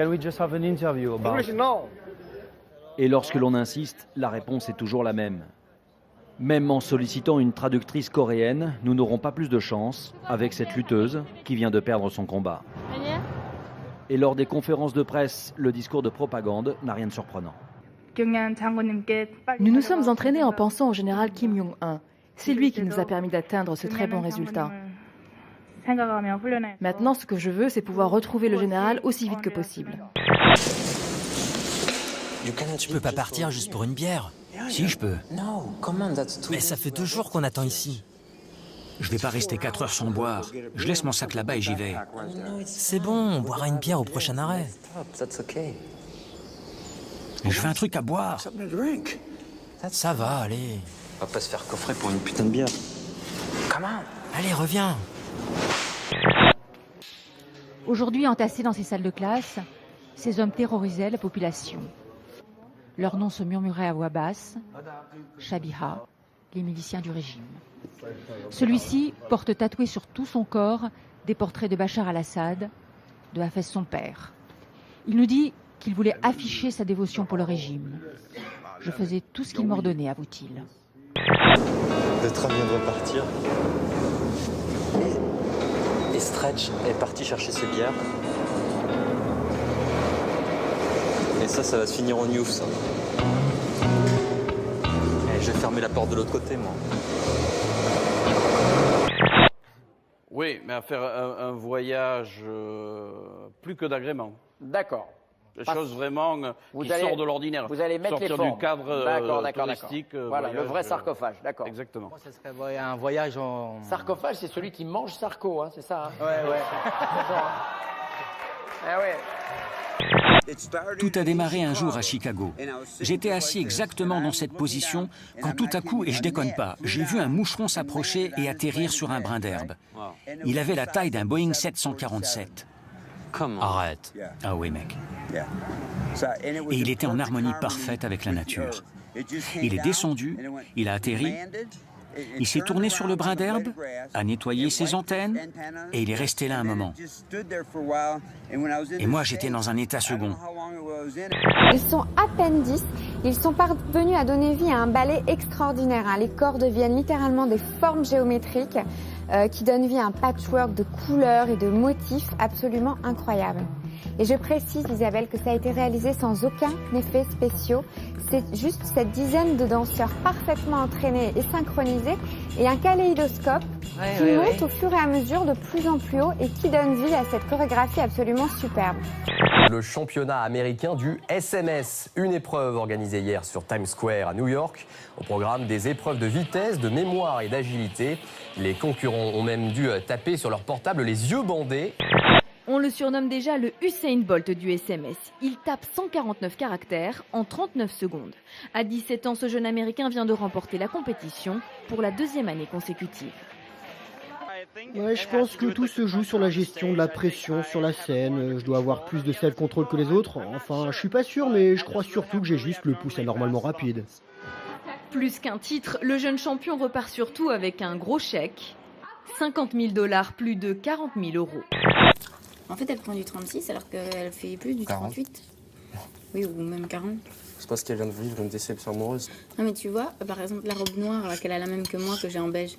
Can we just have an interview about... English, no. Et lorsque l'on insiste, la réponse est toujours la même. Même en sollicitant une traductrice coréenne, nous n'aurons pas plus de chance avec cette lutteuse qui vient de perdre son combat. Et lors des conférences de presse, le discours de propagande n'a rien de surprenant. Nous nous sommes entraînés en pensant au général Kim Jong-un. C'est lui qui nous a permis d'atteindre ce très bon résultat. Maintenant, ce que je veux, c'est pouvoir retrouver le général aussi vite que possible. Tu peux pas partir juste pour une bière? Si, je peux. Mais ça fait 2 jours qu'on attend ici. Je vais pas rester 4 heures sans boire. Je laisse mon sac là-bas et j'y vais. C'est bon, on boira une bière au prochain arrêt. Je veux un truc à boire. Ça va, allez. On va pas se faire coffrer pour une putain de bière. Allez, reviens. Aujourd'hui, entassés dans ces salles de classe, ces hommes terrorisaient la population. Leurs noms se murmuraient à voix basse. Shabiha, les miliciens du régime. Celui-ci porte tatoué sur tout son corps des portraits de Bachar al-Assad, de Hafez son père. Il nous dit qu'il voulait afficher sa dévotion pour le régime. Je faisais tout ce qu'il m'ordonnait, avoue-t-il. Le train vient de repartir. Et Stretch est parti chercher ses bières. Et ça va se finir en news, ça. Et je vais fermer la porte de l'autre côté, moi. Oui, mais à faire un voyage plus que d'agrément. D'accord. Des choses vraiment qui sortent de l'ordinaire. Vous allez mettre sortir les formes. du cadre touristique. Voilà, voyage, le vrai sarcophage, d'accord. Exactement. Moi, ça serait un voyage en... Sarcophage, c'est celui qui mange Sarko, hein, c'est ça, hein? Ouais. Ah ouais. Tout a démarré un jour à Chicago. J'étais assis exactement dans cette position quand tout à coup, et je déconne pas, j'ai vu un moucheron s'approcher et atterrir sur un brin d'herbe. Il avait la taille d'un Boeing 747. Comment? Arrête. Ah oui, mec. Et il était en harmonie parfaite avec la nature. Il est descendu, il a atterri, il s'est tourné sur le brin d'herbe, a nettoyé ses antennes, et il est resté là un moment. Et moi, j'étais dans un état second. Ils sont à peine 10, ils sont parvenus à donner vie à un ballet extraordinaire. Les corps deviennent littéralement des formes géométriques qui donnent vie à un patchwork de couleurs et de motifs absolument incroyables. Et je précise, Isabelle, que ça a été réalisé sans aucun effet spéciaux. C'est juste cette dizaine de danseurs parfaitement entraînés et synchronisés et un kaléidoscope qui monte au fur et à mesure de plus en plus haut et qui donne vie à cette chorégraphie absolument superbe. Le championnat américain du SMS, une épreuve organisée hier sur Times Square à New York. Au programme des épreuves de vitesse, de mémoire et d'agilité. Les concurrents ont même dû taper sur leur portable les yeux bandés. On le surnomme déjà le Usain Bolt du SMS. Il tape 149 caractères en 39 secondes. À 17 ans, ce jeune Américain vient de remporter la compétition pour la 2e année consécutive. Ouais, je pense que tout se joue sur la gestion de la pression sur la scène. Je dois avoir plus de self-control que les autres. Enfin, je suis pas sûr, mais je crois surtout que j'ai juste le pouce anormalement rapide. Plus qu'un titre, le jeune champion repart surtout avec un gros chèque. 50 000 $, plus de 40 000 euros. En fait, elle prend du 36 alors qu'elle fait plus du 38. Oui, ou même 40. C'est parce qu'elle vient de vivre une déception amoureuse. Non, mais tu vois, par exemple, la robe noire, qu'elle a la même que moi, que j'ai en beige.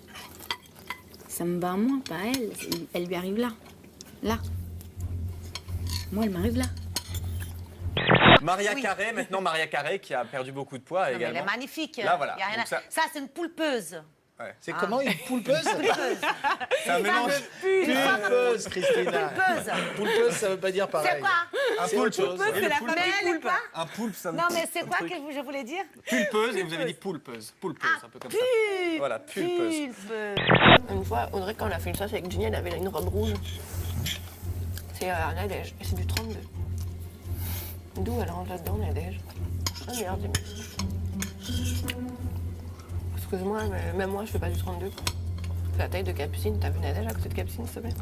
Ça me bat à moi, pas à elle. Elle lui arrive là. Là. Moi, elle m'arrive là. Maria Carré, maintenant Maria Carré qui a perdu beaucoup de poids également. Elle est magnifique. Là, voilà. Y a rien à... Ça, c'est une poulpeuse. Ouais. C'est comment une poulpeuse? C'est un mélange. Pulpeuse, Christina. Poulpeuse, ça veut pas dire pareil. C'est quoi? Un poulpe. C'est la famille poulpe. Un poulpe, ça me... Non, mais c'est quoi que je voulais dire? Pulpeuse, et vous avez dit poulpeuse. Poulpeuse, un peu comme ça. Voilà, pulpeuse. Une fois, Audrey, quand on a fait une chasse avec Ginny, elle avait une robe rouge. C'est un Nadège, et c'est du 32. D'où elle rentre là-dedans, Nadège? Ah, merde. Excuse-moi, mais même moi, je fais pas du 32. C'est la taille de Capucine. T'as vu Nadège à côté de Capucine, s'il te plaît?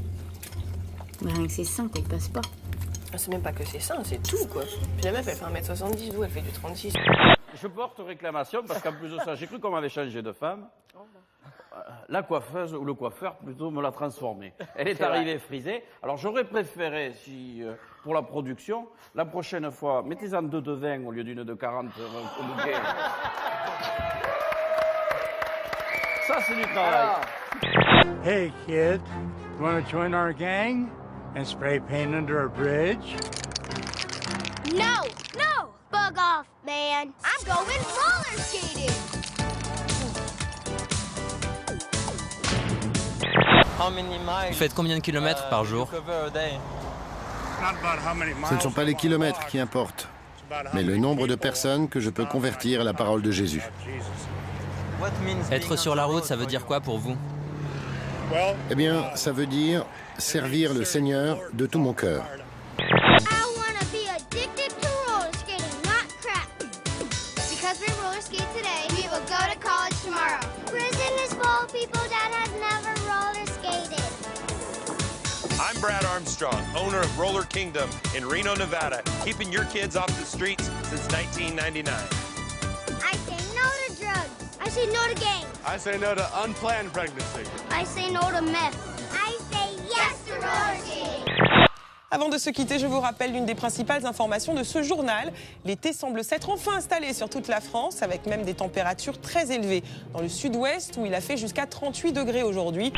Mais rien que c'est sain, quoi, il passe pas. C'est même pas que c'est ça, c'est tout, quoi. Puis la meuf, elle fait 1m70, d'où elle fait du 36. Je porte réclamation parce qu'en plus de ça, j'ai cru qu'on m'avait changé de femme. la coiffeuse, ou le coiffeur plutôt, me l'a transformée. Elle est C'est vrai. arrivée frisée. Alors j'aurais préféré, si, pour la production, la prochaine fois, mettez-en 2 de 20 au lieu d'une de 40 au bouquet. Ça, c'est du travail. Hey kid, you want to join our gang and spray paint under a bridge? No, no! Bug off, man. I'm going roller skating. Vous faites combien de kilomètres par jour? Ce ne sont pas les kilomètres qui importent, mais le nombre de personnes que je peux convertir à la parole de Jésus. Être sur la route, ça veut dire quoi pour vous? Eh bien, ça veut dire servir le Seigneur de tout mon cœur. I want to be addicted to roller skating, not crap. Because we roller skate today, we will go to college tomorrow. Prison is full of people that have never roller skated. I'm Brad Armstrong, owner of Roller Kingdom in Reno, Nevada, keeping your kids off the streets since 1999. I say no to drugs. I say no to gangs. I say no to unplanned pregnancy. I say no to meth. I say yes to roller skating. Avant de se quitter, je vous rappelle l'une des principales informations de ce journal. L'été semble s'être enfin installé sur toute la France, avec même des températures très élevées. Dans le sud-ouest, où il a fait jusqu'à 38 degrés aujourd'hui.